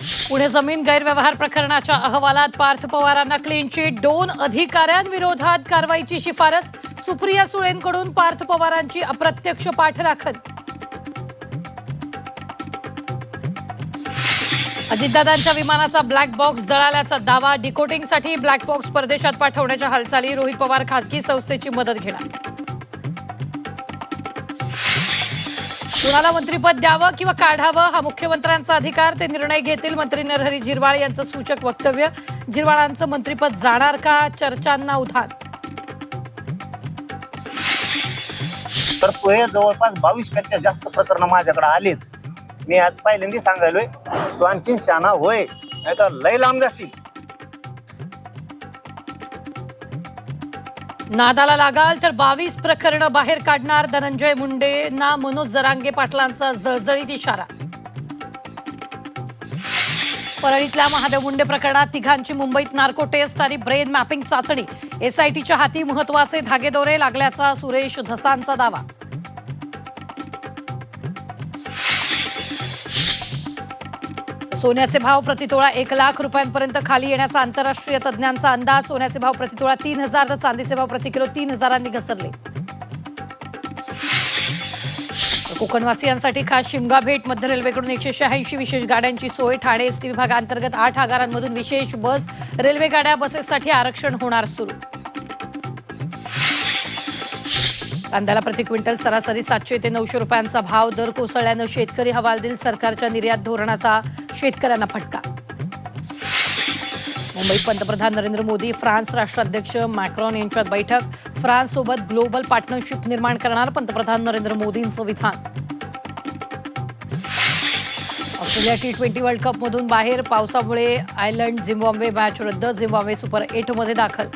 पुणे जमीन गैरव्यवहार प्रकरणाच्या अहवालात पार्थ पवारांना क्लीन चिट, 2 अधिकाऱ्यांविरोधात कारवाईची शिफारस, सुप्रिया सुळेंकडून पार्थ पवारांची अप्रत्यक्ष पाठराखण. अजितदादांच्या विमानाचा ब्लॅक बॉक्स जळाल्याचा दावा, डिकोडिंगसाठी ब्लॅक बॉक्स परदेशात पाठवण्याच्या हालचाली, रोहित पवार खासगी संस्थेची मदत घेणार. कुणाला मंत्रिपद द्यावं किंवा काढावं हा मुख्यमंत्र्यांचा अधिकार, ते निर्णय घेतील मंत्री नरहरी झिरवाळ यांचं सूचक वक्तव्य. झिरवाळांचं मंत्रिपद जाणार का, चर्चांना उधाण. तर पुढे जवळपास 22 पेक्षा जास्त प्रकरण माझ्याकडे आलेत. मी आज पहिल्यांदा सांगायलोय तो आणखी शाना होय, नाही तर लय लांब जाशील. नादाला लागाल तर 22 प्रकरणं बाहेर काढणार, धनंजय मुंडेंना मनोज जरांगे पाटलांचा जळजळीत इशारा. परळीतल्या महादेव मुंडे प्रकरणात तिघांची मुंबईत नार्को टेस्ट आणि ब्रेन मॅपिंग चाचणी, एसआयटीच्या हाती महत्वाचे धागेदोरे लागल्याचा सुरेश धसांचा दावा. सोन्याचे भाव प्रतितोळा 1 लाख रुपयांपर्यंत खाली येण्याचा आंतरराष्ट्रीय तज्ज्ञांचा अंदाज. सोन्याचे भाव प्रतितोळा 3,000 तर चांदीचे भाव प्रतिकिलो 3,000 घसरले. कोकणवासियांसाठी खास शिमगा भेट, मध्य रेल्वेकडून 186 विशेष गाड्यांची सोय. ठाणे एसटी विभागांतर्गत 8 आगारांमधून विशेष बस, रेल्वे गाड्या बसेससाठी आरक्षण होणार सुरू. कांद्याला प्रति क्विंटल सरासरी 700 ते 900 रुपयांचा भाव. दर कोसळल्यानं शेतकरी हवालदिल, सरकारच्या निर्यात धोरणाचा शेतकऱ्यांना फटका. मुंबईत पंतप्रधान नरेंद्र मोदी, फ्रान्स राष्ट्राध्यक्ष मॅक्रॉन यांच्यात बैठक. फ्रान्ससोबत ग्लोबल पार्टनरशिप निर्माण करणार पंतप्रधान नरेंद्र मोदींचं विधान. ऑस्ट्रेलिया T20 वर्ल्ड कपमधून बाहेर, पावसामुळे आयर्लंड झिम्बाब्वे मॅच रद्द. झिम्बाब्वे सुपर 8 मध्ये दाखल.